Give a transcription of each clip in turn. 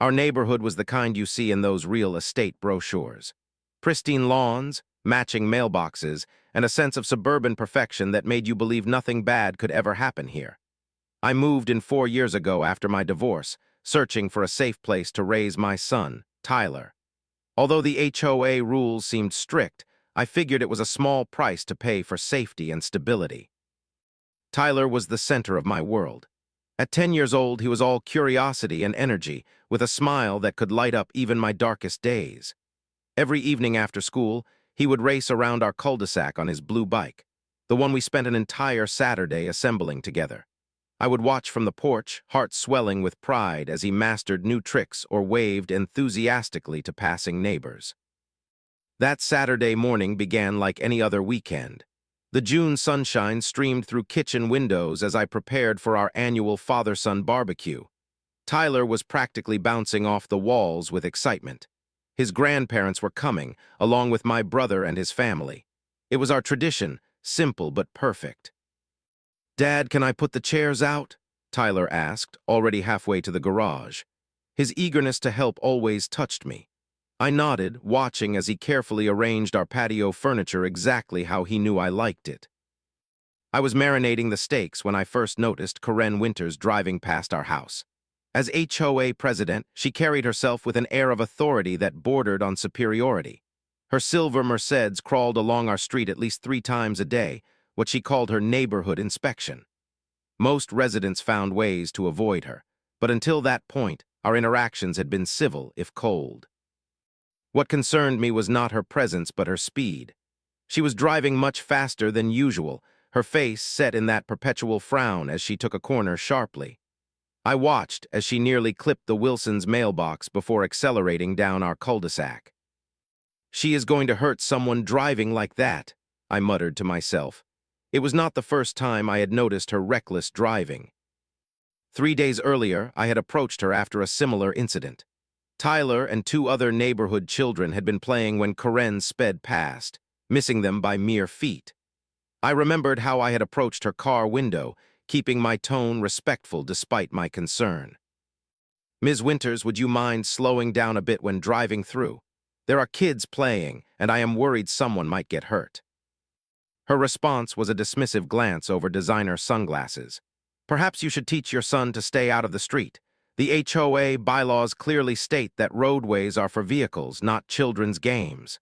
Our neighborhood was the kind you see in those real estate brochures. Pristine lawns, matching mailboxes, and a sense of suburban perfection that made you believe nothing bad could ever happen here. I moved in 4 years ago after my divorce, searching for a safe place to raise my son, Tyler. Although the HOA rules seemed strict, I figured it was a small price to pay for safety and stability. Tyler was the center of my world. At 10 years old, he was all curiosity and energy, with a smile that could light up even my darkest days. Every evening after school, he would race around our cul-de-sac on his blue bike, the one we spent an entire Saturday assembling together. I would watch from the porch, heart swelling with pride as he mastered new tricks or waved enthusiastically to passing neighbors. That Saturday morning began like any other weekend. The June sunshine streamed through kitchen windows as I prepared for our annual father-son barbecue. Tyler was practically bouncing off the walls with excitement. His grandparents were coming, along with my brother and his family. It was our tradition, simple but perfect. "Dad, can I put the chairs out?" Tyler asked, already halfway to the garage. His eagerness to help always touched me. I nodded, watching as he carefully arranged our patio furniture exactly how he knew I liked it. I was marinating the steaks when I first noticed Karen Winters driving past our house. As HOA president, she carried herself with an air of authority that bordered on superiority. Her silver Mercedes crawled along our street at least 3 times a day, what she called her neighborhood inspection. Most residents found ways to avoid her, but until that point, our interactions had been civil, if cold. What concerned me was not her presence but her speed. She was driving much faster than usual, her face set in that perpetual frown as she took a corner sharply. I watched as she nearly clipped the Wilsons' mailbox before accelerating down our cul-de-sac. "She is going to hurt someone driving like that," I muttered to myself. It was not the first time I had noticed her reckless driving. 3 days earlier, I had approached her after a similar incident. Tyler and 2 other neighborhood children had been playing when Karen sped past, missing them by mere feet. I remembered how I had approached her car window, keeping my tone respectful despite my concern. "Ms. Winters, would you mind slowing down a bit when driving through? There are kids playing, and I am worried someone might get hurt." Her response was a dismissive glance over designer sunglasses. "Perhaps you should teach your son to stay out of the street. The HOA bylaws clearly state that roadways are for vehicles, not children's games."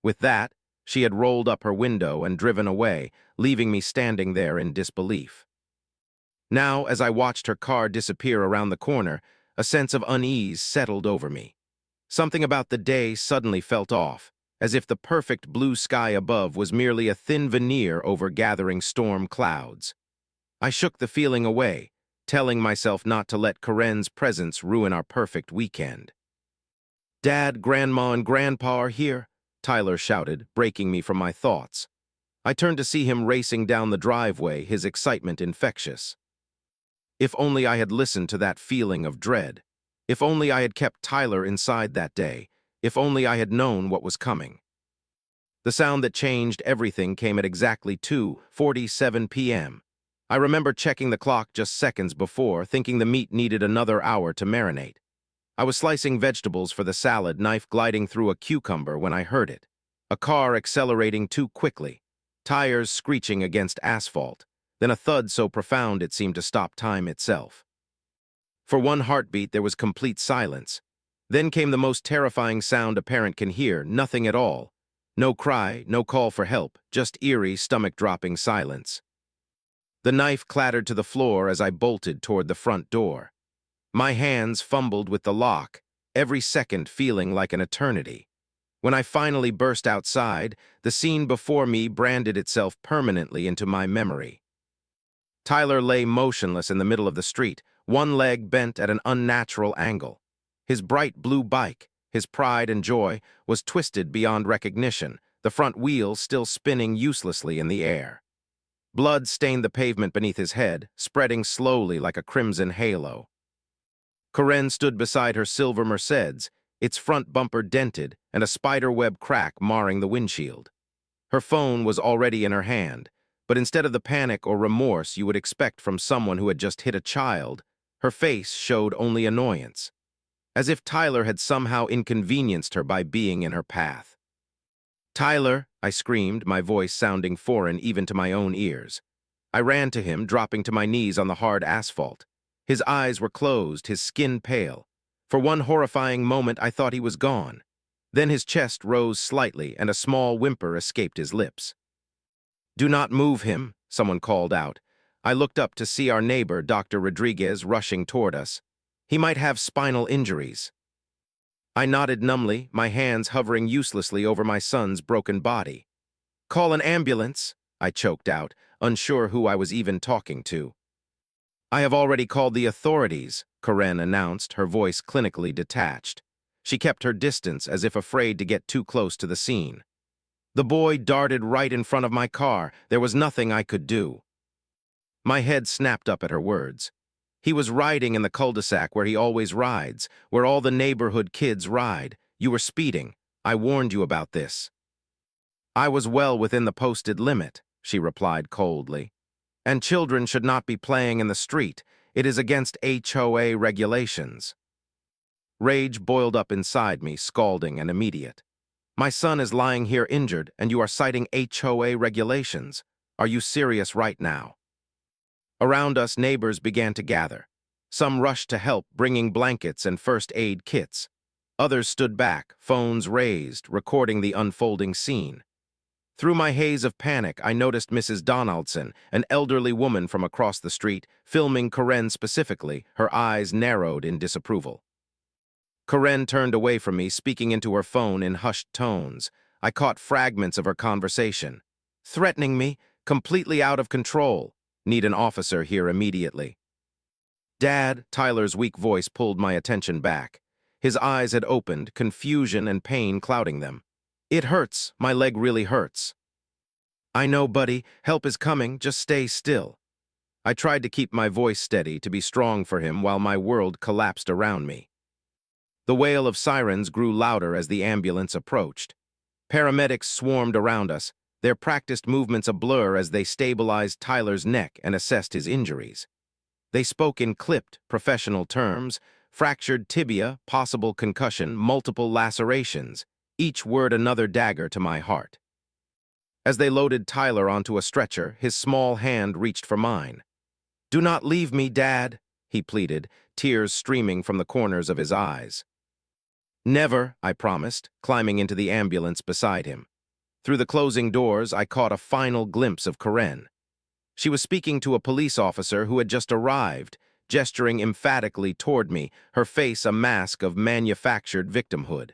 With that, she had rolled up her window and driven away, leaving me standing there in disbelief. Now, as I watched her car disappear around the corner, a sense of unease settled over me. Something about the day suddenly felt off, as if the perfect blue sky above was merely a thin veneer over gathering storm clouds. I shook the feeling away, telling myself not to let Karen's presence ruin our perfect weekend. "Dad, Grandma, and Grandpa are here," Tyler shouted, breaking me from my thoughts. I turned to see him racing down the driveway, his excitement infectious. If only I had listened to that feeling of dread. If only I had kept Tyler inside that day. If only I had known what was coming. The sound that changed everything came at exactly 2:47 p.m. I remember checking the clock just seconds before, thinking the meat needed another hour to marinate. I was slicing vegetables for the salad, knife gliding through a cucumber when I heard it. A car accelerating too quickly, tires screeching against asphalt, then a thud so profound it seemed to stop time itself. For one heartbeat, there was complete silence. Then came the most terrifying sound a parent can hear, nothing at all. No cry, no call for help, just eerie, stomach-dropping silence. The knife clattered to the floor as I bolted toward the front door. My hands fumbled with the lock, every second feeling like an eternity. When I finally burst outside, the scene before me branded itself permanently into my memory. Tyler lay motionless in the middle of the street, one leg bent at an unnatural angle. His bright blue bike, his pride and joy, was twisted beyond recognition, the front wheels still spinning uselessly in the air. Blood stained the pavement beneath his head, spreading slowly like a crimson halo. Karen stood beside her silver Mercedes, its front bumper dented and a spiderweb crack marring the windshield. Her phone was already in her hand, but instead of the panic or remorse you would expect from someone who had just hit a child, her face showed only annoyance. as if Tyler had somehow inconvenienced her by being in her path. "Tyler!" I screamed, my voice sounding foreign even to my own ears. I ran to him, dropping to my knees on the hard asphalt. His eyes were closed, his skin pale. For one horrifying moment, I thought he was gone. Then his chest rose slightly, and a small whimper escaped his lips. "Do not move him," someone called out. I looked up to see our neighbor, Dr. Rodriguez, rushing toward us. "He might have spinal injuries." I nodded numbly, my hands hovering uselessly over my son's broken body. "Call an ambulance," I choked out, unsure who I was even talking to. "I have already called the authorities," Karen announced, her voice clinically detached. She kept her distance as if afraid to get too close to the scene. The boy darted right in front of my car. There was nothing I could do. My head snapped up at her words. He was riding in the cul-de-sac where he always rides, where all the neighborhood kids ride. You were speeding. I warned you about this. "I was well within the posted limit," she replied coldly. "And children should not be playing in the street. It is against HOA regulations." Rage boiled up inside me, scalding and immediate. "My son is lying here injured, and you are citing HOA regulations. Are you serious right now?" Around us, neighbors began to gather. Some rushed to help, bringing blankets and first aid kits. Others stood back, phones raised, recording the unfolding scene. Through my haze of panic, I noticed Mrs. Donaldson, an elderly woman from across the street, filming Karen specifically, her eyes narrowed in disapproval. Karen turned away from me, speaking into her phone in hushed tones. I caught fragments of her conversation. "Threatening me, completely out of control. Need an officer here immediately." "Dad," Tyler's weak voice pulled my attention back. His eyes had opened, confusion and pain clouding them. "It hurts. My leg really hurts." "I know, buddy. Help is coming. Just stay still." I tried to keep my voice steady, to be strong for him while my world collapsed around me. The wail of sirens grew louder as the ambulance approached. Paramedics swarmed around us, their practiced movements a blur as they stabilized Tyler's neck and assessed his injuries. They spoke in clipped, professional terms: fractured tibia, possible concussion, multiple lacerations, each word another dagger to my heart. As they loaded Tyler onto a stretcher, his small hand reached for mine. "Do not leave me, Dad," he pleaded, tears streaming from the corners of his eyes. "Never," I promised, climbing into the ambulance beside him. Through the closing doors, I caught a final glimpse of Karen. She was speaking to a police officer who had just arrived, gesturing emphatically toward me, her face a mask of manufactured victimhood.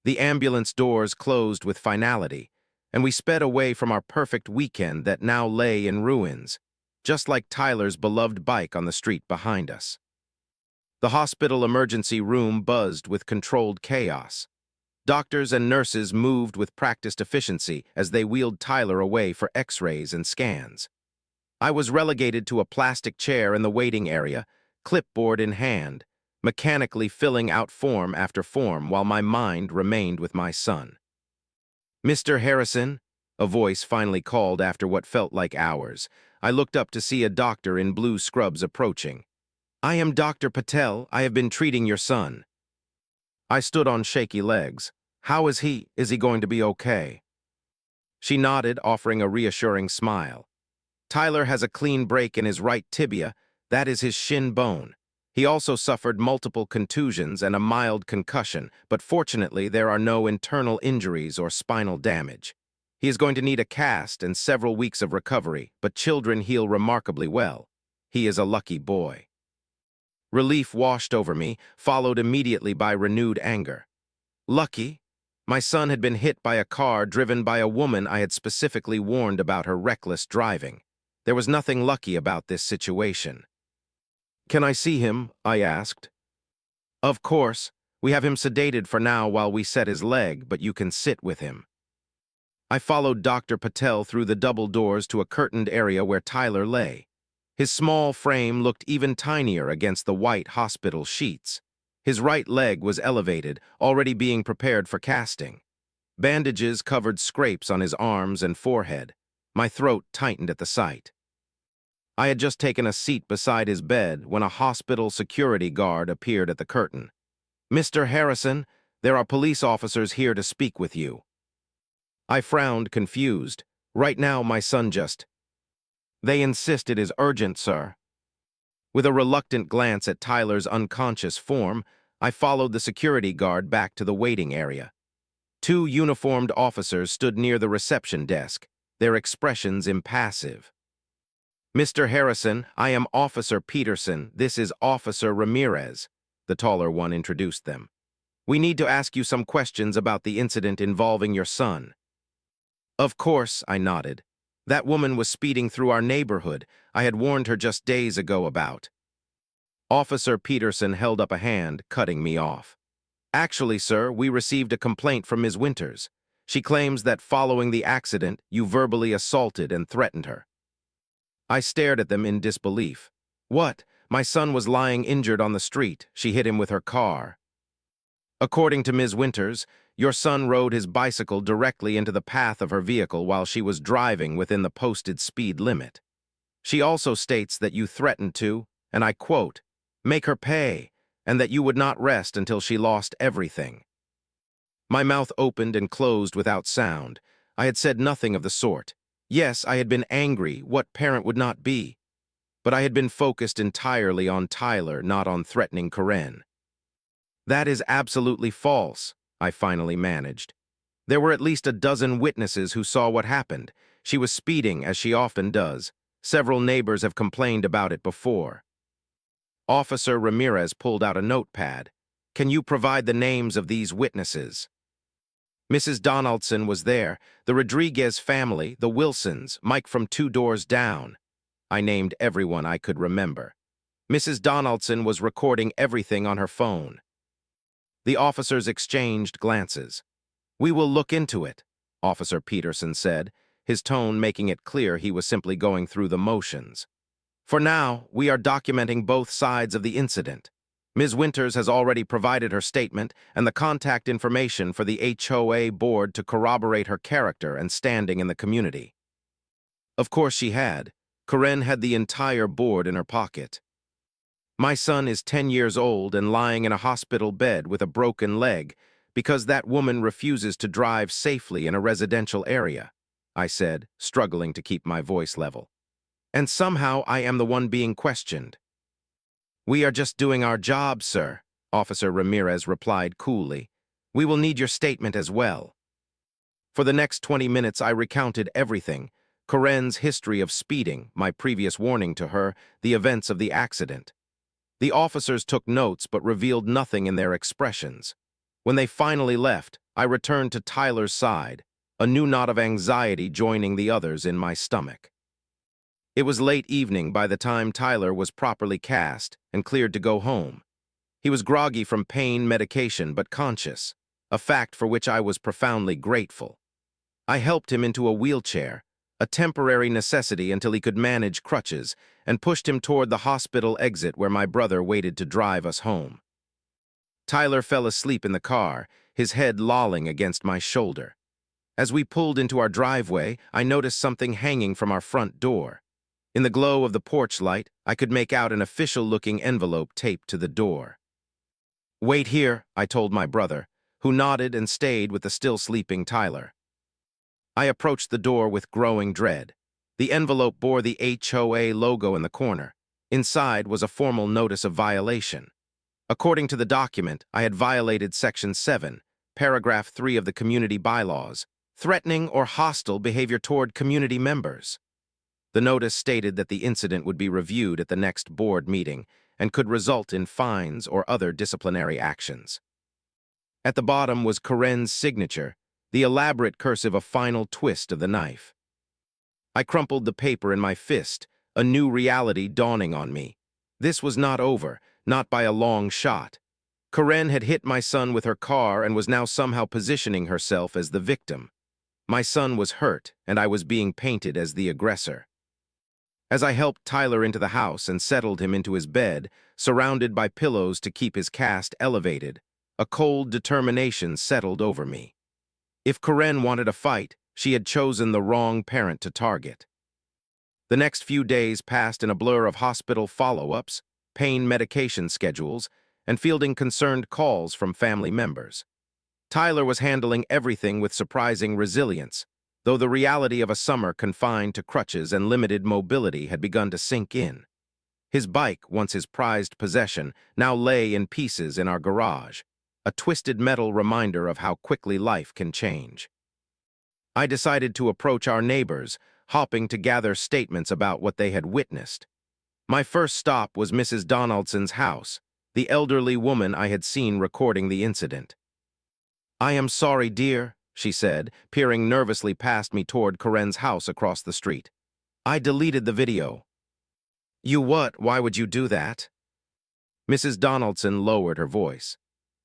The ambulance doors closed with finality, and we sped away from our perfect weekend that now lay in ruins, just like Tyler's beloved bike on the street behind us. The hospital emergency room buzzed with controlled chaos. Doctors and nurses moved with practiced efficiency as they wheeled Tyler away for x-rays and scans. I was relegated to a plastic chair in the waiting area, clipboard in hand, mechanically filling out form after form while my mind remained with my son. "Mr. Harrison," a voice finally called after what felt like hours. I looked up to see a doctor in blue scrubs approaching. "I am Dr. Patel. I have been treating your son." I stood on shaky legs. "How is he? Is he going to be okay?" She nodded, offering a reassuring smile. "Tyler has a clean break in his right tibia. That is his shin bone. He also suffered multiple contusions and a mild concussion, but fortunately there are no internal injuries or spinal damage. He is going to need a cast and several weeks of recovery, but children heal remarkably well. He is a lucky boy." Relief washed over me, followed immediately by renewed anger. Lucky? My son had been hit by a car driven by a woman I had specifically warned about her reckless driving. There was nothing lucky about this situation. "Can I see him?" I asked. "Of course. We have him sedated for now while we set his leg, but you can sit with him." I followed Dr. Patel through the double doors to a curtained area where Tyler lay. His small frame looked even tinier against the white hospital sheets. His right leg was elevated, already being prepared for casting. Bandages covered scrapes on his arms and forehead. My throat tightened at the sight. I had just taken a seat beside his bed when a hospital security guard appeared at the curtain. Mr. Harrison, there are police officers here to speak with you. I frowned, confused. Right now, my son just... They insist it is urgent, sir. With a reluctant glance at Tyler's unconscious form, I followed the security guard back to the waiting area. Two uniformed officers stood near the reception desk, their expressions impassive. Mr. Harrison, I am Officer Peterson. This is Officer Ramirez, the taller one introduced them. We need to ask you some questions about the incident involving your son. Of course, I nodded. That woman was speeding through our neighborhood. I had warned her just days ago about. Officer Peterson held up a hand, cutting me off. Actually, sir, we received a complaint from Ms. Winters. She claims that following the accident, you verbally assaulted and threatened her. I stared at them in disbelief. What? My son was lying injured on the street. She hit him with her car. According to Ms. Winters, your son rode his bicycle directly into the path of her vehicle while she was driving within the posted speed limit. She also states that you threatened to, and I quote, make her pay, and that you would not rest until she lost everything. My mouth opened and closed without sound. I had said nothing of the sort. Yes, I had been angry, what parent would not be? But I had been focused entirely on Tyler, not on threatening Karen. That is absolutely false, I finally managed. There were at least a dozen witnesses who saw what happened. She was speeding, as she often does. Several neighbors have complained about it before. Officer Ramirez pulled out a notepad. Can you provide the names of these witnesses? Mrs. Donaldson was there, the Rodriguez family, the Wilsons, Mike from 2 doors down. I named everyone I could remember. Mrs. Donaldson was recording everything on her phone. The officers exchanged glances. We will look into it, Officer Peterson said, his tone making it clear he was simply going through the motions. For now, we are documenting both sides of the incident. Ms. Winters has already provided her statement and the contact information for the HOA board to corroborate her character and standing in the community. Of course she had. Karen had the entire board in her pocket. My son is 10 years old and lying in a hospital bed with a broken leg because that woman refuses to drive safely in a residential area, I said, struggling to keep my voice level. And somehow I am the one being questioned. We are just doing our job, sir, Officer Ramirez replied coolly. We will need your statement as well. For the next 20 minutes I recounted everything, Karen's history of speeding, my previous warning to her, the events of the accident. The officers took notes but revealed nothing in their expressions. When they finally left, I returned to Tyler's side, a new knot of anxiety joining the others in my stomach. It was late evening by the time Tyler was properly cast and cleared to go home. He was groggy from pain medication but conscious, a fact for which I was profoundly grateful. I helped him into a wheelchair, a temporary necessity until he could manage crutches, and pushed him toward the hospital exit where my brother waited to drive us home. Tyler fell asleep in the car, his head lolling against my shoulder. As we pulled into our driveway, I noticed something hanging from our front door. In the glow of the porch light, I could make out an official-looking envelope taped to the door. Wait here, I told my brother, who nodded and stayed with the still-sleeping Tyler. I approached the door with growing dread. The envelope bore the HOA logo in the corner. Inside was a formal notice of violation. According to the document, I had violated Section 7, Paragraph 3 of the community bylaws, threatening or hostile behavior toward community members. The notice stated that the incident would be reviewed at the next board meeting and could result in fines or other disciplinary actions. At the bottom was Karen's signature, the elaborate cursive a final twist of the knife. I crumpled the paper in my fist, a new reality dawning on me. This was not over, not by a long shot. Karen had hit my son with her car and was now somehow positioning herself as the victim. My son was hurt, and I was being painted as the aggressor. As I helped Tyler into the house and settled him into his bed, surrounded by pillows to keep his cast elevated, a cold determination settled over me. If Karen wanted a fight, she had chosen the wrong parent to target. The next few days passed in a blur of hospital follow-ups, pain medication schedules, and fielding concerned calls from family members. Tyler was handling everything with surprising resilience, though the reality of a summer confined to crutches and limited mobility had begun to sink in. His bike, once his prized possession, now lay in pieces in our garage, a twisted metal reminder of how quickly life can change. I decided to approach our neighbors, hoping to gather statements about what they had witnessed. My first stop was Mrs. Donaldson's house, the elderly woman I had seen recording the incident. "I am sorry, dear," she said, peering nervously past me toward Karen's house across the street. "I deleted the video." "You what? Why would you do that?" Mrs. Donaldson lowered her voice.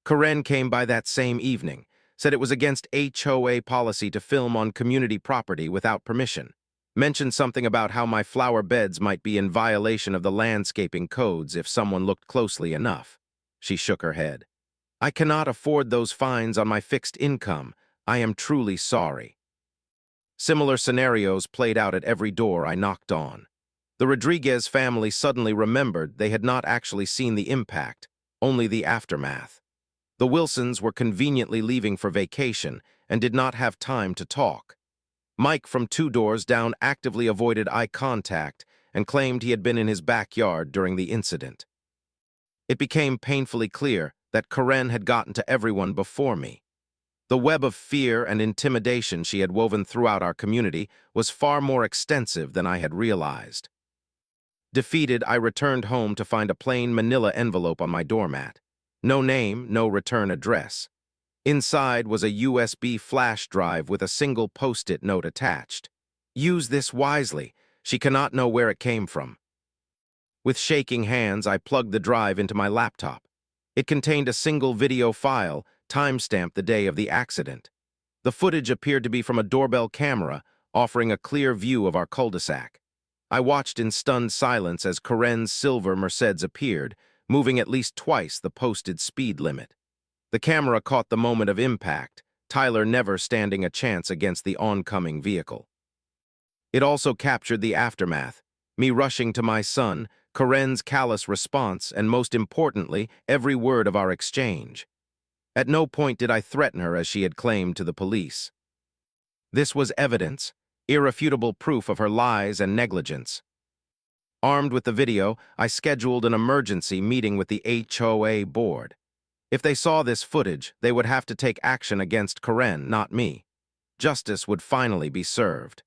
"Karen came by that same evening, said it was against HOA policy to film on community property without permission. Mentioned something about how my flower beds might be in violation of the landscaping codes if someone looked closely enough." She shook her head. "I cannot afford those fines on my fixed income. I am truly sorry." Similar scenarios played out at every door I knocked on. The Rodriguez family suddenly remembered they had not actually seen the impact, only the aftermath. The Wilsons were conveniently leaving for vacation and did not have time to talk. Mike from 2 doors down actively avoided eye contact and claimed he had been in his backyard during the incident. It became painfully clear that Karen had gotten to everyone before me. The web of fear and intimidation she had woven throughout our community was far more extensive than I had realized. Defeated, I returned home to find a plain manila envelope on my doormat. No name, no return address. Inside was a USB flash drive with a single post-it note attached. "Use this wisely. She cannot know where it came from." With shaking hands, I plugged the drive into my laptop. It contained a single video file, timestamped the day of the accident. The footage appeared to be from a doorbell camera, offering a clear view of our cul-de-sac. I watched in stunned silence as Karen's silver Mercedes appeared, moving at least twice the posted speed limit. The camera caught the moment of impact, Tyler never standing a chance against the oncoming vehicle. It also captured the aftermath, me rushing to my son, Karen's callous response, and most importantly, every word of our exchange. At no point did I threaten her as she had claimed to the police. This was evidence, irrefutable proof of her lies and negligence. Armed with the video, I scheduled an emergency meeting with the HOA board. If they saw this footage, they would have to take action against Karen, not me. Justice would finally be served.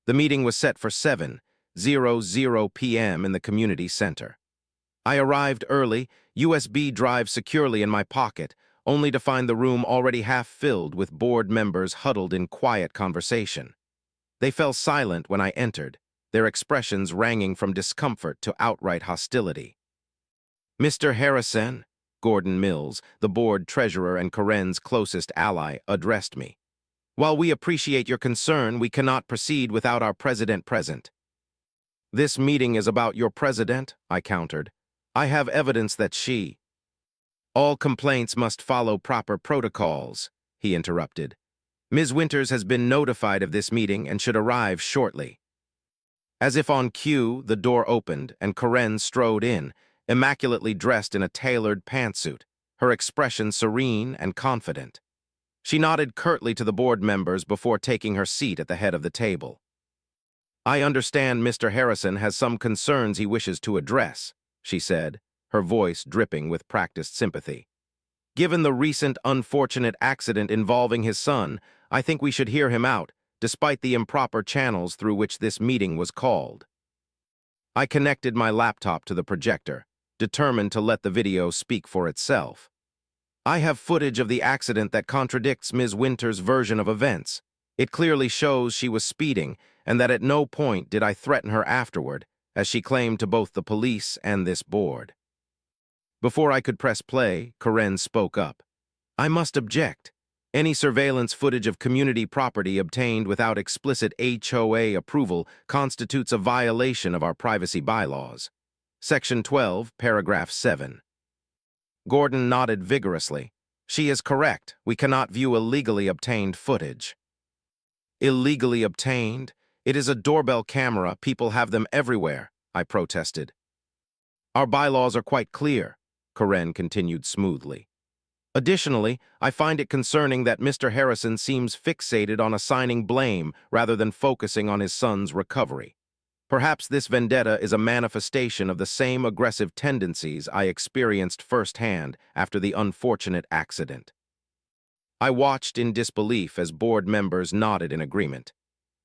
The meeting was set for 7:00 p.m. in the community center. I arrived early, USB drive securely in my pocket, only to find the room already half filled with board members huddled in quiet conversation. They fell silent when I entered, their expressions ranging from discomfort to outright hostility. "Mr. Harrison," Gordon Mills, the board treasurer and Karen's closest ally, addressed me. "While we appreciate your concern, we cannot proceed without our president present." "This meeting is about your president," I countered. "I have evidence that she—" "All complaints must follow proper protocols," he interrupted. "Ms. Winters has been notified of this meeting and should arrive shortly." As if on cue, the door opened and Karen strode in, immaculately dressed in a tailored pantsuit, her expression serene and confident. She nodded curtly to the board members before taking her seat at the head of the table. "I understand Mr. Harrison has some concerns he wishes to address," she said, her voice dripping with practiced sympathy. "Given the recent unfortunate accident involving his son, I think we should hear him out, despite the improper channels through which this meeting was called." I connected my laptop to the projector, determined to let the video speak for itself. "I have footage of the accident that contradicts Ms. Winters' version of events. It clearly shows she was speeding, and that at no point did I threaten her afterward, as she claimed to both the police and this board." Before I could press play, Karen spoke up. "I must object. Any surveillance footage of community property obtained without explicit HOA approval constitutes a violation of our privacy bylaws. Section 12, paragraph 7. Gordon nodded vigorously. "She is correct. We cannot view illegally obtained footage." "Illegally obtained? It is a doorbell camera. People have them everywhere," I protested. "Our bylaws are quite clear. Karen continued smoothly. Additionally, I find it concerning that Mr. Harrison seems fixated on assigning blame rather than focusing on his son's recovery. Perhaps this vendetta is a manifestation of the same aggressive tendencies I experienced firsthand after the unfortunate accident. I watched in disbelief as board members nodded in agreement.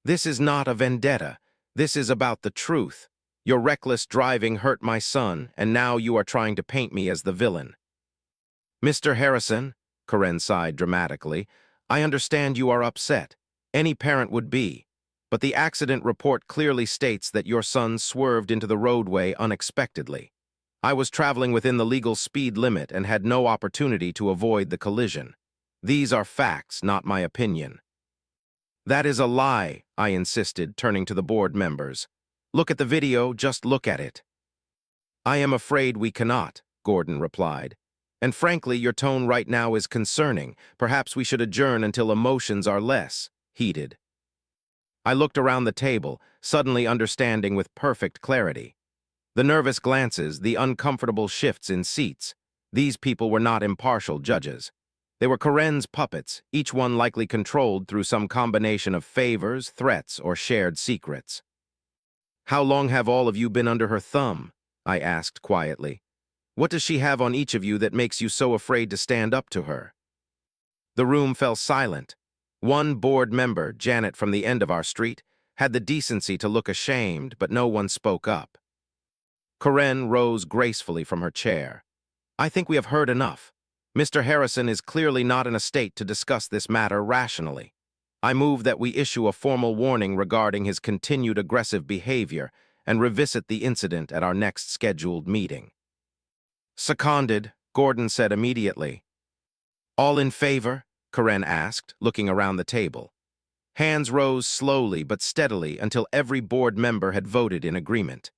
This is not a vendetta. This is about the truth. Your reckless driving hurt my son, and now you are trying to paint me as the villain. Mr. Harrison, Karen sighed dramatically, I understand you are upset. Any parent would be. But the accident report clearly states that your son swerved into the roadway unexpectedly. I was traveling within the legal speed limit and had no opportunity to avoid the collision. These are facts, not my opinion. That is a lie, I insisted, turning to the board members. Look at the video, just look at it. I am afraid we cannot, Gordon replied. And frankly, your tone right now is concerning. Perhaps we should adjourn until emotions are less heated. I looked around the table, suddenly understanding with perfect clarity. The nervous glances, the uncomfortable shifts in seats. These people were not impartial judges. They were Karen's puppets, each one likely controlled through some combination of favors, threats, or shared secrets. How long have all of you been under her thumb? I asked quietly. What does she have on each of you that makes you so afraid to stand up to her? The room fell silent. One board member, Janet from the end of our street, had the decency to look ashamed, but no one spoke up. Karen rose gracefully from her chair. I think we have heard enough. Mr. Harrison is clearly not in a state to discuss this matter rationally. I move that we issue a formal warning regarding his continued aggressive behavior and revisit the incident at our next scheduled meeting. Seconded, Gordon said immediately. All in favor? Karen asked, looking around the table. Hands rose slowly but steadily until every board member had voted in agreement.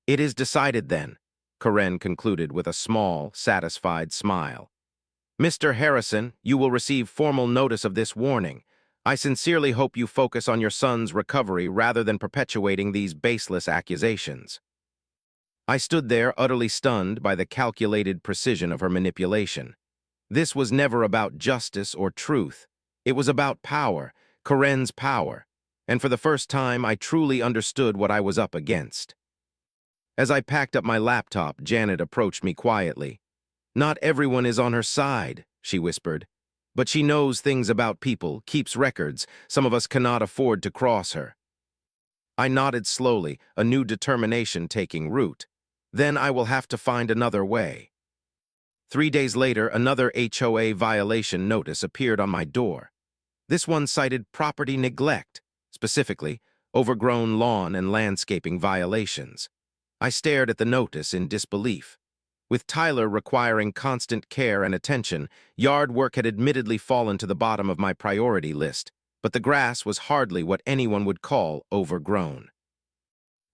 It is decided then, Karen concluded with a small, satisfied smile. Mr. Harrison, you will receive formal notice of this warning. I sincerely hope you focus on your son's recovery rather than perpetuating these baseless accusations. I stood there utterly stunned by the calculated precision of her manipulation. This was never about justice or truth. It was about power, Karen's power, and for the first time I truly understood what I was up against. As I packed up my laptop, Janet approached me quietly. Not everyone is on her side, she whispered. But she knows things about people, keeps records. Some of us cannot afford to cross her. I nodded slowly, a new determination taking root. Then I will have to find another way. 3 days later, another HOA violation notice appeared on my door. This one cited property neglect, specifically overgrown lawn and landscaping violations. I stared at the notice in disbelief. With Tyler requiring constant care and attention, yard work had admittedly fallen to the bottom of my priority list, but the grass was hardly what anyone would call overgrown.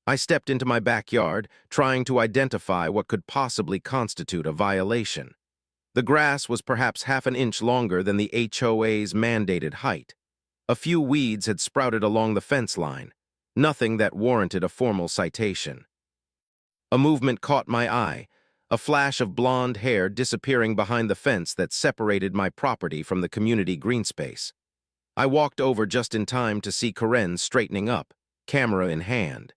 I stepped into my backyard, trying to identify what could possibly constitute a violation. The grass was perhaps half an inch longer than the HOA's mandated height. A few weeds had sprouted along the fence line, nothing that warranted a formal citation. A movement caught my eye, a flash of blonde hair disappearing behind the fence that separated my property from the community green space. I walked over just in time to see Karen straightening up, camera in hand.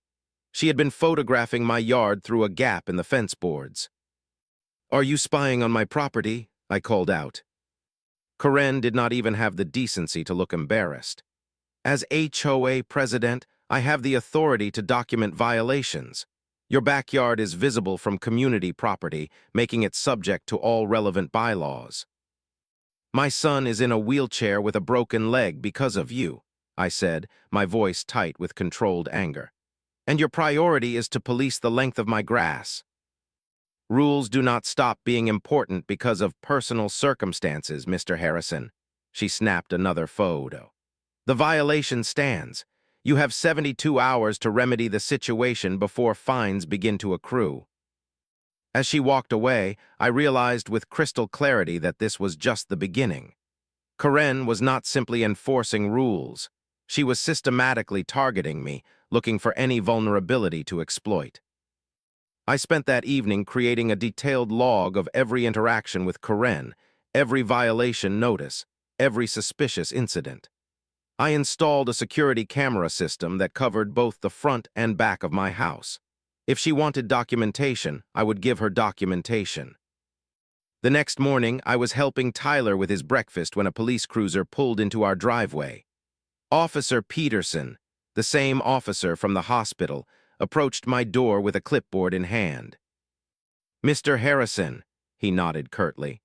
She had been photographing my yard through a gap in the fence boards. "Are you spying on my property?" I called out. Karen did not even have the decency to look embarrassed. As HOA president, I have the authority to document violations. Your backyard is visible from community property, making it subject to all relevant bylaws. My son is in a wheelchair with a broken leg because of you, I said, my voice tight with controlled anger. And your priority is to police the length of my grass. Rules do not stop being important because of personal circumstances, Mr. Harrison. She snapped another photo. The violation stands. You have 72 hours to remedy the situation before fines begin to accrue. As she walked away, I realized with crystal clarity that this was just the beginning. Karen was not simply enforcing rules. She was systematically targeting me, looking for any vulnerability to exploit. I spent that evening creating a detailed log of every interaction with Karen, every violation notice, every suspicious incident. I installed a security camera system that covered both the front and back of my house. If she wanted documentation, I would give her documentation. The next morning, I was helping Tyler with his breakfast when a police cruiser pulled into our driveway. Officer Peterson, the same officer from the hospital, approached my door with a clipboard in hand. "Mr. Harrison," he nodded curtly.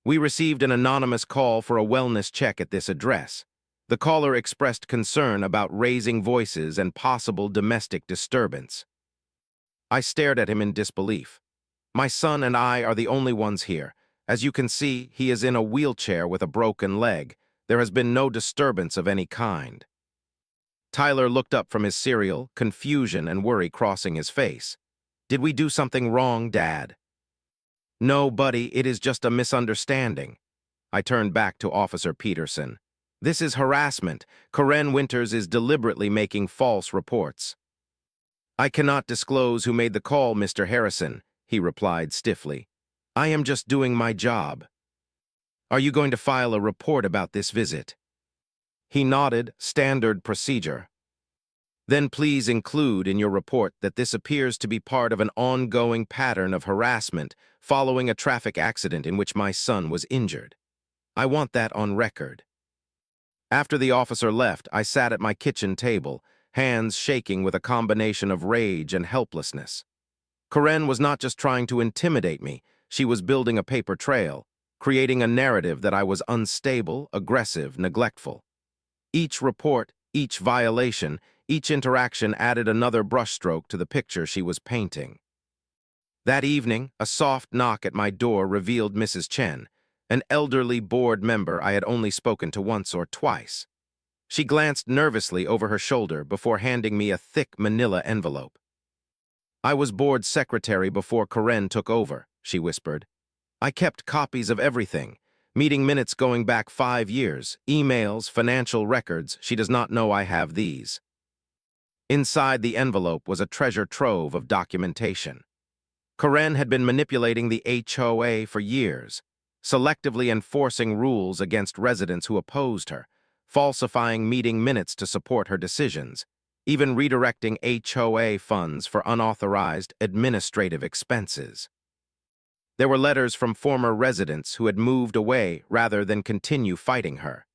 "We received an anonymous call for a wellness check at this address. The caller expressed concern about raising voices and possible domestic disturbance." I stared at him in disbelief. "My son and I are the only ones here. As you can see, he is in a wheelchair with a broken leg. There has been no disturbance of any kind." Tyler looked up from his cereal, confusion and worry crossing his face. "Did we do something wrong, Dad?" "No, buddy, it is just a misunderstanding." I turned back to Officer Peterson. "This is harassment. Karen Winters is deliberately making false reports." "I cannot disclose who made the call, Mr. Harrison," he replied stiffly. "I am just doing my job." "Are you going to file a report about this visit?" He nodded, standard procedure. "Then please include in your report that this appears to be part of an ongoing pattern of harassment following a traffic accident in which my son was injured. I want that on record." After the officer left, I sat at my kitchen table, hands shaking with a combination of rage and helplessness. Karen was not just trying to intimidate me, she was building a paper trail, creating a narrative that I was unstable, aggressive, neglectful. Each report, each violation, each interaction added another brushstroke to the picture she was painting. That evening, a soft knock at my door revealed Mrs. Chen, an elderly board member I had only spoken to once or twice. She glanced nervously over her shoulder before handing me a thick manila envelope. "I was board secretary before Karen took over," she whispered. "I kept copies of everything, meeting minutes going back 5 years, emails, financial records. She does not know I have these." Inside the envelope was a treasure trove of documentation. Karen had been manipulating the HOA for years, selectively enforcing rules against residents who opposed her, falsifying meeting minutes to support her decisions, even redirecting HOA funds for unauthorized administrative expenses. There were letters from former residents who had moved away rather than continue fighting her.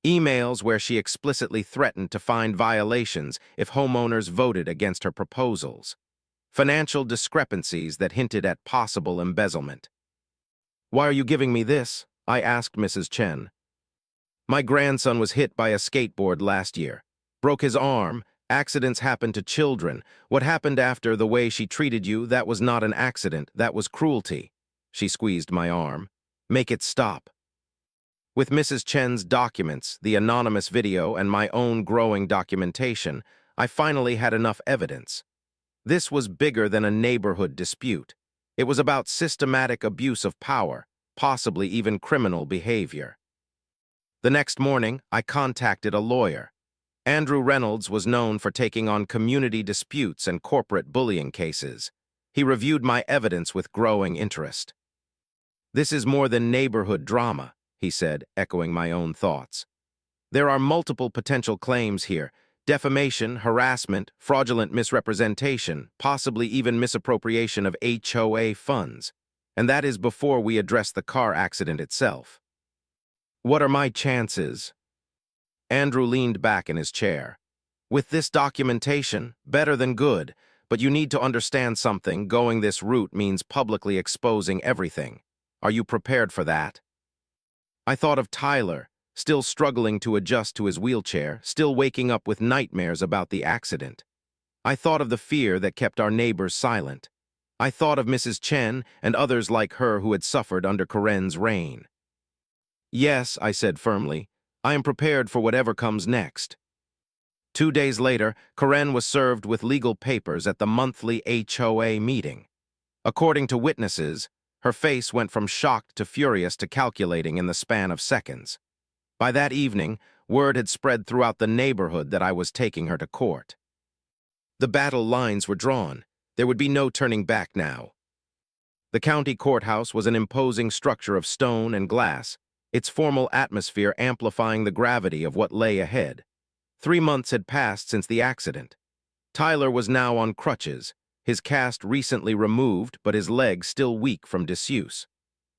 Emails where she explicitly threatened to find violations if homeowners voted against her proposals. Financial discrepancies that hinted at possible embezzlement. "Why are you giving me this?" I asked Mrs. Chen. "My grandson was hit by a skateboard last year. Broke his arm. Accidents happen to children. What happened after the way she treated you, that was not an accident, that was cruelty." She squeezed my arm. "Make it stop." With Mrs. Chen's documents, the anonymous video, and my own growing documentation, I finally had enough evidence. This was bigger than a neighborhood dispute. It was about systematic abuse of power, possibly even criminal behavior. The next morning, I contacted a lawyer. Andrew Reynolds was known for taking on community disputes and corporate bullying cases. He reviewed my evidence with growing interest. "This is more than neighborhood drama," he said, echoing my own thoughts. "There are multiple potential claims here: defamation, harassment, fraudulent misrepresentation, possibly even misappropriation of HOA funds. And that is before we address the car accident itself." "What are my chances?" Andrew leaned back in his chair. "With this documentation, better than good, but you need to understand something. Going this route means publicly exposing everything. Are you prepared for that?" I thought of Tyler, still struggling to adjust to his wheelchair, still waking up with nightmares about the accident. I thought of the fear that kept our neighbors silent. I thought of Mrs. Chen and others like her who had suffered under Karen's reign. "Yes," I said firmly, "I am prepared for whatever comes next." 2 days later, Karen was served with legal papers at the monthly HOA meeting. According to witnesses, her face went from shocked to furious to calculating in the span of seconds. By that evening, word had spread throughout the neighborhood that I was taking her to court. The battle lines were drawn. There would be no turning back now. The county courthouse was an imposing structure of stone and glass, its formal atmosphere amplifying the gravity of what lay ahead. 3 months had passed since the accident. Tyler was now on crutches, his cast recently removed but his legs still weak from disuse.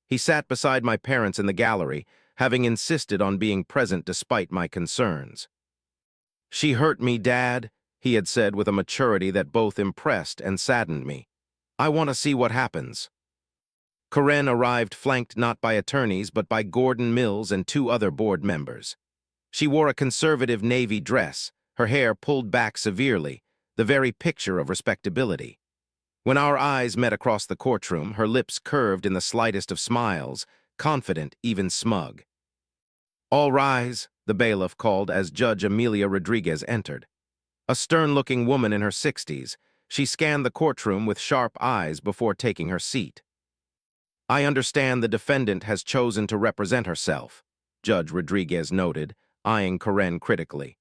He sat beside my parents in the gallery, having insisted on being present despite my concerns. "She hurt me, Dad," he had said with a maturity that both impressed and saddened me. "I want to see what happens." Karen arrived flanked not by attorneys but by Gordon Mills and 2 other board members. She wore a conservative navy dress, her hair pulled back severely, the very picture of respectability. When our eyes met across the courtroom, her lips curved in the slightest of smiles, confident, even smug. "All rise," the bailiff called as Judge Amelia Rodriguez entered. A stern-looking woman in her 60s, she scanned the courtroom with sharp eyes before taking her seat. "I understand the defendant has chosen to represent herself," Judge Rodriguez noted, eyeing Karen critically.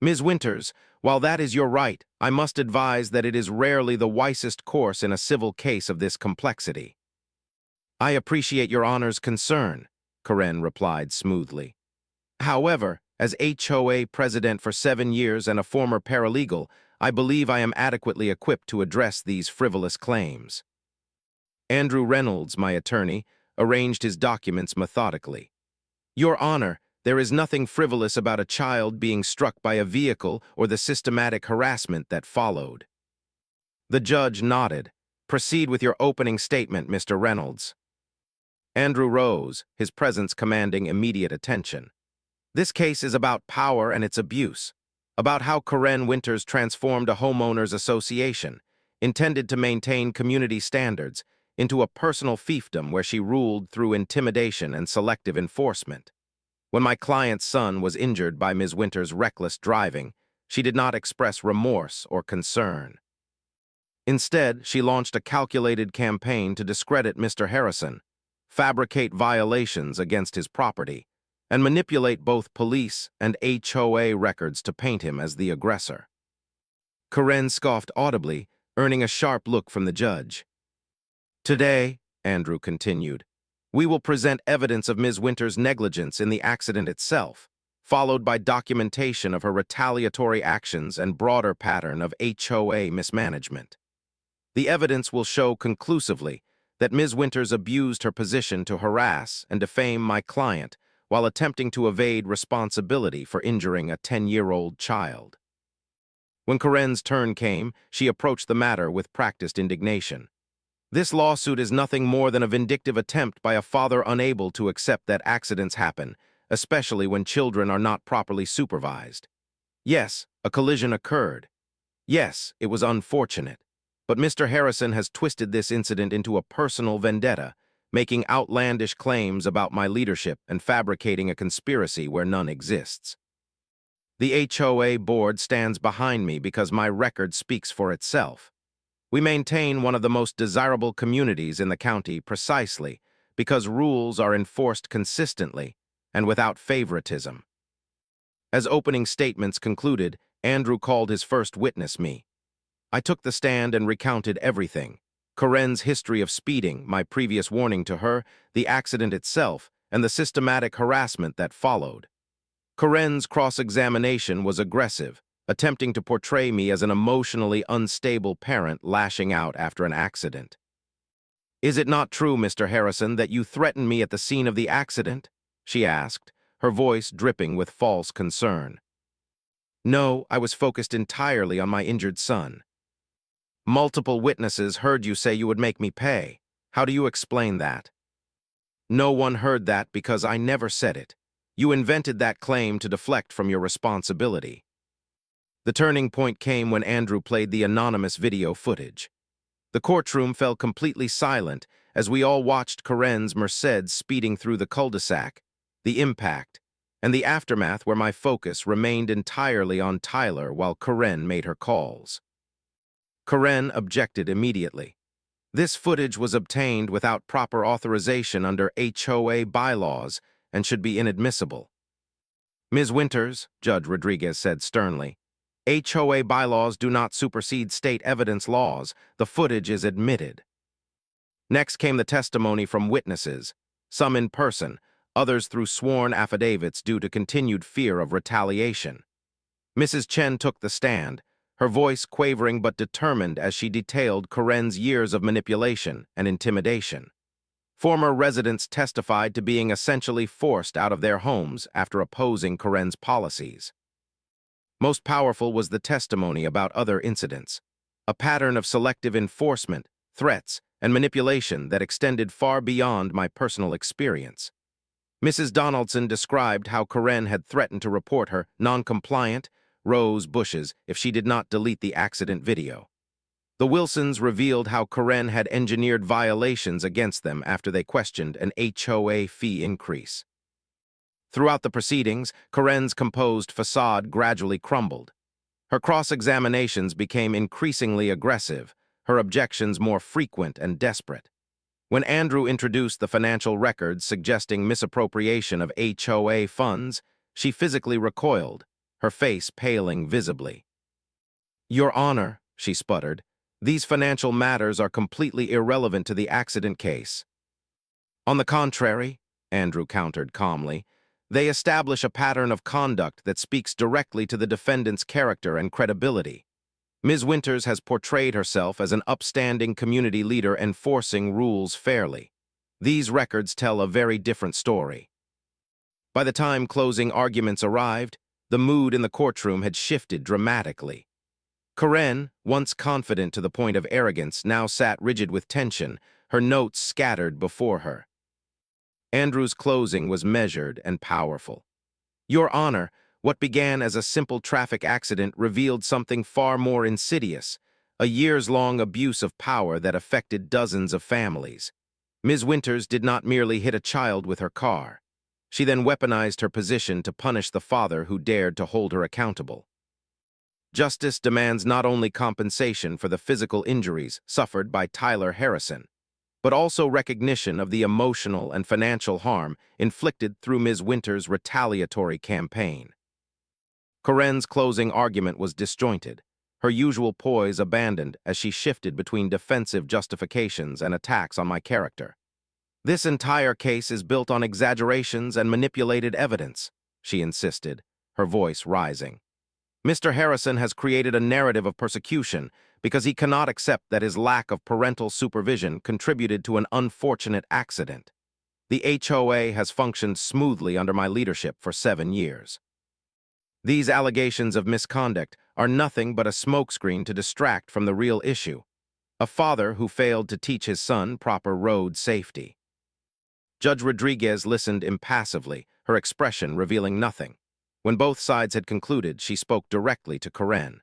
"Ms. Winters, while that is your right, I must advise that it is rarely the wisest course in a civil case of this complexity." "I appreciate your Honor's concern," Karen replied smoothly. "However, as HOA president for 7 years and a former paralegal, I believe I am adequately equipped to address these frivolous claims." Andrew Reynolds, my attorney, arranged his documents methodically. "Your Honor, there is nothing frivolous about a child being struck by a vehicle or the systematic harassment that followed." The judge nodded. "Proceed with your opening statement, Mr. Reynolds." Andrew rose, his presence commanding immediate attention. "This case is about power and its abuse, about how Karen Winters transformed a homeowners association, intended to maintain community standards, into a personal fiefdom where she ruled through intimidation and selective enforcement. When my client's son was injured by Ms. Winters' reckless driving, she did not express remorse or concern. Instead, she launched a calculated campaign to discredit Mr. Harrison, fabricate violations against his property, and manipulate both police and HOA records to paint him as the aggressor." Karen scoffed audibly, earning a sharp look from the judge. "Today," Andrew continued, "we will present evidence of Ms. Winters' negligence in the accident itself, followed by documentation of her retaliatory actions and broader pattern of HOA mismanagement. The evidence will show conclusively that Ms. Winters abused her position to harass and defame my client while attempting to evade responsibility for injuring a 10-year-old child." When Karen's turn came, she approached the matter with practiced indignation. "This lawsuit is nothing more than a vindictive attempt by a father unable to accept that accidents happen, especially when children are not properly supervised. Yes, a collision occurred. Yes, it was unfortunate. But Mr. Harrison has twisted this incident into a personal vendetta, making outlandish claims about my leadership and fabricating a conspiracy where none exists. The HOA board stands behind me because my record speaks for itself. We maintain one of the most desirable communities in the county precisely because rules are enforced consistently and without favoritism." As opening statements concluded, Andrew called his first witness, me. I took the stand and recounted everything: Karen's history of speeding, my previous warning to her, the accident itself, and the systematic harassment that followed. Karen's cross-examination was aggressive, attempting to portray me as an emotionally unstable parent lashing out after an accident. "Is it not true, Mr. Harrison, that you threatened me at the scene of the accident?" she asked, her voice dripping with false concern. "No, I was focused entirely on my injured son." "Multiple witnesses heard you say you would make me pay. How do you explain that?" "No one heard that because I never said it. You invented that claim to deflect from your responsibility." The turning point came when Andrew played the anonymous video footage. The courtroom fell completely silent as we all watched Karen's Mercedes speeding through the cul-de-sac, the impact, and the aftermath where my focus remained entirely on Tyler while Karen made her calls. Karen objected immediately. This footage was obtained without proper authorization under HOA bylaws and should be inadmissible. "Ms. Winters," Judge Rodriguez said sternly, HOA bylaws do not supersede state evidence laws. The footage is admitted. Next came the testimony from witnesses, some in person, others through sworn affidavits due to continued fear of retaliation. Mrs. Chen took the stand, her voice quavering but determined as she detailed Karen's years of manipulation and intimidation. Former residents testified to being essentially forced out of their homes after opposing Karen's policies. Most powerful was the testimony about other incidents, a pattern of selective enforcement, threats, and manipulation that extended far beyond my personal experience. Mrs. Donaldson described how Karen had threatened to report her non-compliant rose bushes if she did not delete the accident video. The Wilsons revealed how Karen had engineered violations against them after they questioned an HOA fee increase. Throughout the proceedings, Karen's composed facade gradually crumbled. Her cross-examinations became increasingly aggressive, her objections more frequent and desperate. When Andrew introduced the financial records suggesting misappropriation of HOA funds, she physically recoiled, her face paling visibly. "Your Honor," she sputtered, "these financial matters are completely irrelevant to the accident case." "On the contrary," Andrew countered calmly, "they establish a pattern of conduct that speaks directly to the defendant's character and credibility. Ms. Winters has portrayed herself as an upstanding community leader enforcing rules fairly. These records tell a very different story." By the time closing arguments arrived, the mood in the courtroom had shifted dramatically. Karen, once confident to the point of arrogance, now sat rigid with tension, her notes scattered before her. Andrew's closing was measured and powerful. "Your Honor, what began as a simple traffic accident revealed something far more insidious, a years-long abuse of power that affected dozens of families. Ms. Winters did not merely hit a child with her car. She then weaponized her position to punish the father who dared to hold her accountable. Justice demands not only compensation for the physical injuries suffered by Tyler Harrison, but also recognition of the emotional and financial harm inflicted through Ms. Winters' retaliatory campaign." Karen's closing argument was disjointed, her usual poise abandoned as she shifted between defensive justifications and attacks on my character. "This entire case is built on exaggerations and manipulated evidence," she insisted, her voice rising. "Mr. Harrison has created a narrative of persecution because he cannot accept that his lack of parental supervision contributed to an unfortunate accident. The HOA has functioned smoothly under my leadership for 7 years. These allegations of misconduct are nothing but a smokescreen to distract from the real issue, a father who failed to teach his son proper road safety." Judge Rodriguez listened impassively, her expression revealing nothing. When both sides had concluded, she spoke directly to Karen.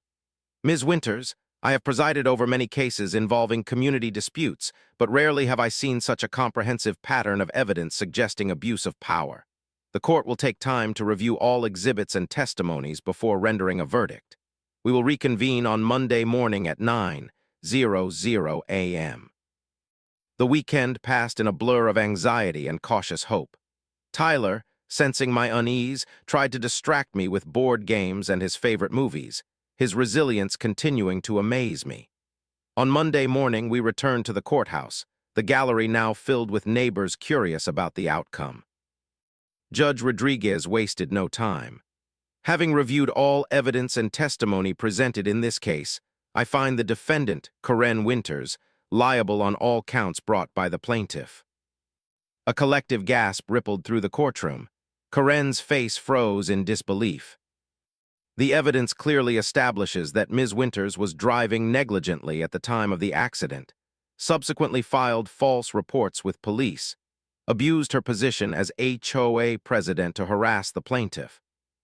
"Ms. Winters, I have presided over many cases involving community disputes, but rarely have I seen such a comprehensive pattern of evidence suggesting abuse of power. The court will take time to review all exhibits and testimonies before rendering a verdict. We will reconvene on Monday morning at 9:00 a.m. The weekend passed in a blur of anxiety and cautious hope. Tyler, sensing my unease, tried to distract me with board games and his favorite movies, his resilience continuing to amaze me. On Monday morning, we returned to the courthouse, the gallery now filled with neighbors curious about the outcome. Judge Rodriguez wasted no time. "Having reviewed all evidence and testimony presented in this case, I find the defendant, Karen Winters, liable on all counts brought by the plaintiff." A collective gasp rippled through the courtroom. Karen's face froze in disbelief. "The evidence clearly establishes that Ms. Winters was driving negligently at the time of the accident, subsequently filed false reports with police, abused her position as HOA president to harass the plaintiff,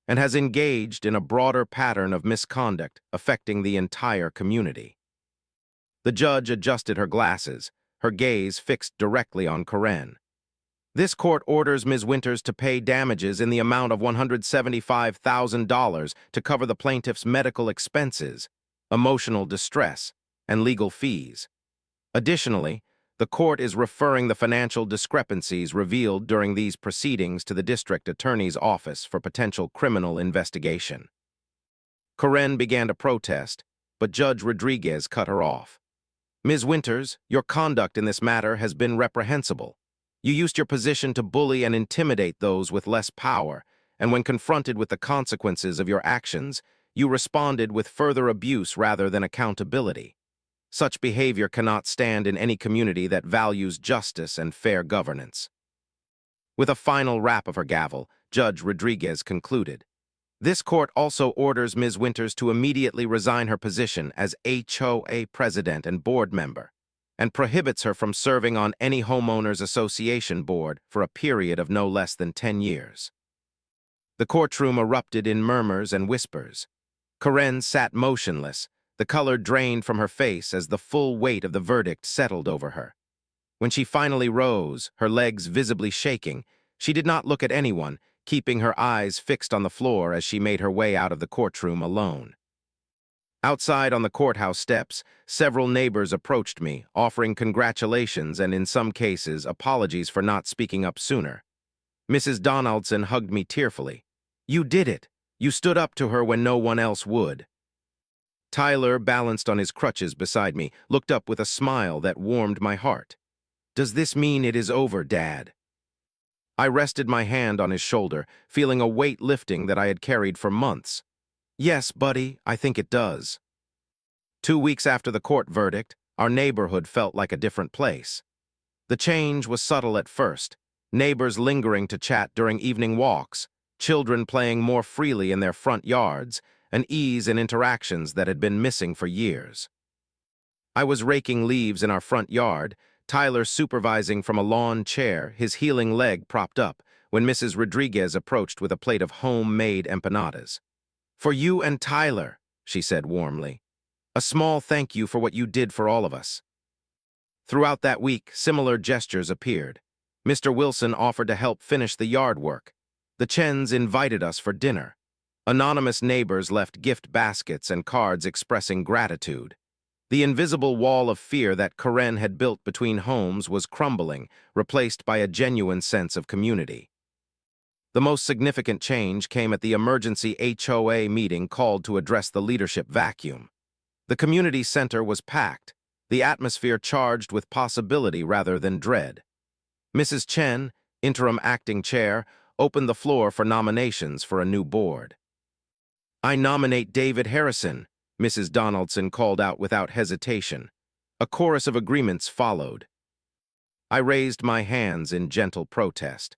and has engaged in a broader pattern of misconduct affecting the entire community." The judge adjusted her glasses, her gaze fixed directly on Karen. "This court orders Ms. Winters to pay damages in the amount of $175,000 to cover the plaintiff's medical expenses, emotional distress, and legal fees. Additionally, the court is referring the financial discrepancies revealed during these proceedings to the district attorney's office for potential criminal investigation." Karen began to protest, but Judge Rodriguez cut her off. Ms. Winters, your conduct in this matter has been reprehensible. You used your position to bully and intimidate those with less power, and when confronted with the consequences of your actions, you responded with further abuse rather than accountability. Such behavior cannot stand in any community that values justice and fair governance. With a final rap of her gavel, Judge Rodriguez concluded, "This court also orders Ms. Winters to immediately resign her position as HOA president and board member, and prohibits her from serving on any homeowners association board for a period of no less than 10 years. The courtroom erupted in murmurs and whispers. Karen sat motionless, the color drained from her face as the full weight of the verdict settled over her. When she finally rose, her legs visibly shaking, she did not look at anyone, keeping her eyes fixed on the floor as she made her way out of the courtroom alone. Outside on the courthouse steps, several neighbors approached me, offering congratulations and, in some cases, apologies for not speaking up sooner. Mrs. Donaldson hugged me tearfully. "You did it! You stood up to her when no one else would." Tyler, balanced on his crutches beside me, looked up with a smile that warmed my heart. "Does this mean it is over, Dad?" I rested my hand on his shoulder, feeling a weight lifting that I had carried for months. "Yes, buddy, I think it does." 2 weeks after the court verdict, our neighborhood felt like a different place. The change was subtle at first, neighbors lingering to chat during evening walks, children playing more freely in their front yards, an ease in interactions that had been missing for years. I was raking leaves in our front yard, Tyler supervising from a lawn chair, his healing leg propped up, when Mrs. Rodriguez approached with a plate of homemade empanadas. "For you and Tyler," she said warmly. "A small thank you for what you did for all of us." Throughout that week, similar gestures appeared. Mr. Wilson offered to help finish the yard work. The Chens invited us for dinner. Anonymous neighbors left gift baskets and cards expressing gratitude. The invisible wall of fear that Karen had built between homes was crumbling, replaced by a genuine sense of community. The most significant change came at the emergency HOA meeting called to address the leadership vacuum. The community center was packed, the atmosphere charged with possibility rather than dread. Mrs. Chen, interim acting chair, opened the floor for nominations for a new board. "I nominate David Harrison," Mrs. Donaldson called out without hesitation. A chorus of agreements followed. I raised my hands in gentle protest.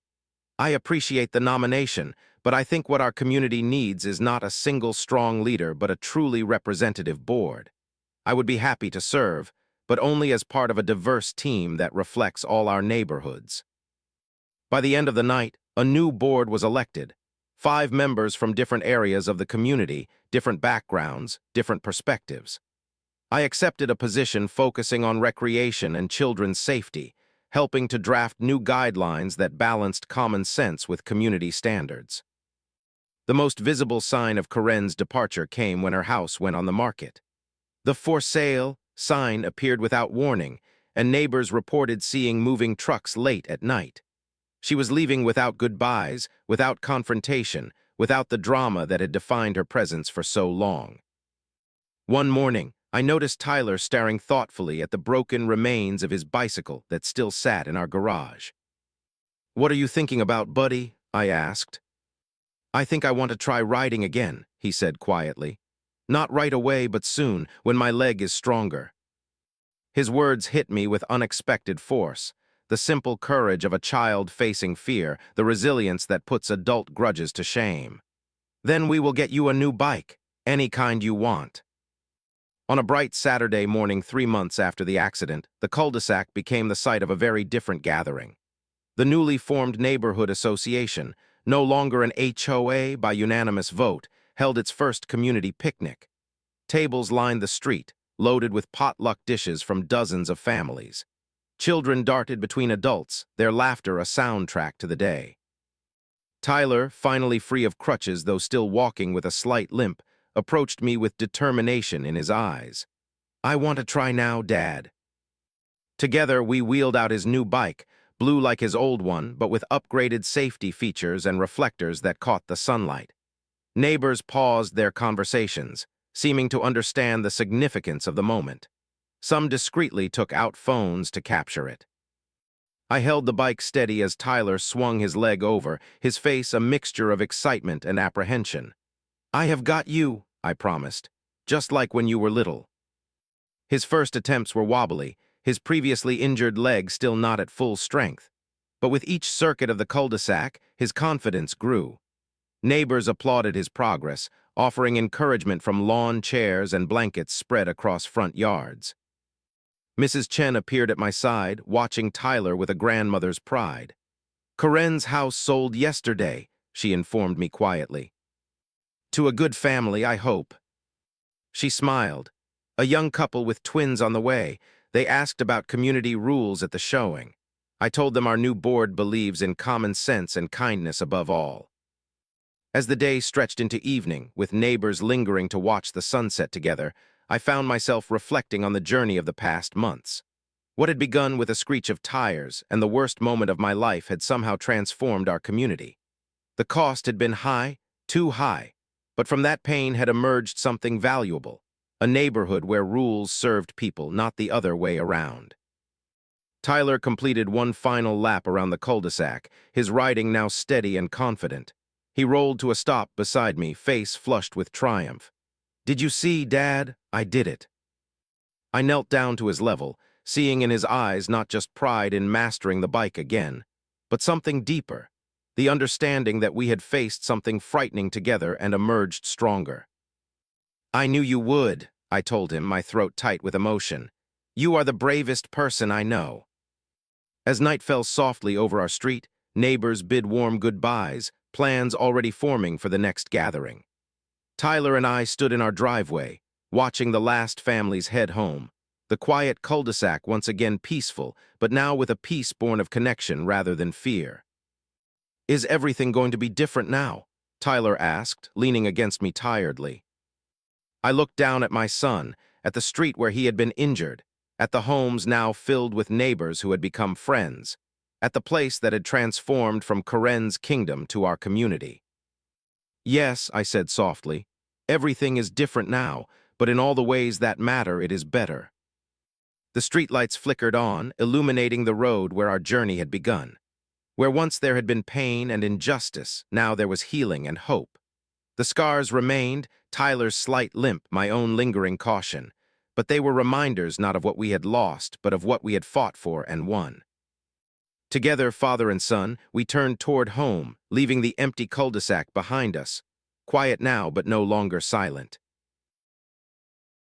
"I appreciate the nomination, but I think what our community needs is not a single strong leader but a truly representative board. I would be happy to serve, but only as part of a diverse team that reflects all our neighborhoods." By the end of the night, a new board was elected. 5 members from different areas of the community, different backgrounds, different perspectives. I accepted a position focusing on recreation and children's safety, helping to draft new guidelines that balanced common sense with community standards. The most visible sign of Karen's departure came when her house went on the market. The "For Sale" sign appeared without warning, and neighbors reported seeing moving trucks late at night. She was leaving without goodbyes, without confrontation, without the drama that had defined her presence for so long. One morning, I noticed Tyler staring thoughtfully at the broken remains of his bicycle that still sat in our garage. "What are you thinking about, buddy?" I asked. "I think I want to try riding again," he said quietly. "Not right away, but soon, when my leg is stronger." His words hit me with unexpected force. The simple courage of a child facing fear, the resilience that puts adult grudges to shame. "Then we will get you a new bike, any kind you want." On a bright Saturday morning 3 months after the accident, the cul-de-sac became the site of a very different gathering. The newly formed neighborhood association, no longer an HOA by unanimous vote, held its first community picnic. Tables lined the street, loaded with potluck dishes from dozens of families. Children darted between adults, their laughter a soundtrack to the day. Tyler, finally free of crutches though still walking with a slight limp, approached me with determination in his eyes. "I want to try now, Dad." Together, we wheeled out his new bike, blue like his old one, but with upgraded safety features and reflectors that caught the sunlight. Neighbors paused their conversations, seeming to understand the significance of the moment. Some discreetly took out phones to capture it. I held the bike steady as Tyler swung his leg over, his face a mixture of excitement and apprehension. "I have got you," I promised, "just like when you were little." His first attempts were wobbly, his previously injured leg still not at full strength. But with each circuit of the cul-de-sac, his confidence grew. Neighbors applauded his progress, offering encouragement from lawn chairs and blankets spread across front yards. Mrs. Chen appeared at my side, watching Tyler with a grandmother's pride. "Karen's house sold yesterday," she informed me quietly. "To a good family, I hope." She smiled. "A young couple with twins on the way. They asked about community rules at the showing. I told them our new board believes in common sense and kindness above all." As the day stretched into evening, with neighbors lingering to watch the sunset together, I found myself reflecting on the journey of the past months. What had begun with a screech of tires and the worst moment of my life had somehow transformed our community. The cost had been high, too high, but from that pain had emerged something valuable, a neighborhood where rules served people, not the other way around. Tyler completed one final lap around the cul-de-sac, his riding now steady and confident. He rolled to a stop beside me, face flushed with triumph. "Did you see, Dad? I did it." I knelt down to his level, seeing in his eyes not just pride in mastering the bike again, but something deeper, the understanding that we had faced something frightening together and emerged stronger. "I knew you would," I told him, my throat tight with emotion. "You are the bravest person I know." As night fell softly over our street, neighbors bid warm goodbyes, plans already forming for the next gathering. Tyler and I stood in our driveway, watching the last families head home, the quiet cul-de-sac once again peaceful, but now with a peace born of connection rather than fear. "Is everything going to be different now?" Tyler asked, leaning against me tiredly. I looked down at my son, at the street where he had been injured, at the homes now filled with neighbors who had become friends, at the place that had transformed from Karen's kingdom to our community. "Yes," I said softly, "everything is different now, but in all the ways that matter, it is better." The streetlights flickered on, illuminating the road where our journey had begun. Where once there had been pain and injustice, now there was healing and hope. The scars remained, Tyler's slight limp, my own lingering caution, but they were reminders not of what we had lost, but of what we had fought for and won. Together, father and son, we turned toward home, leaving the empty cul-de-sac behind us, quiet now but no longer silent.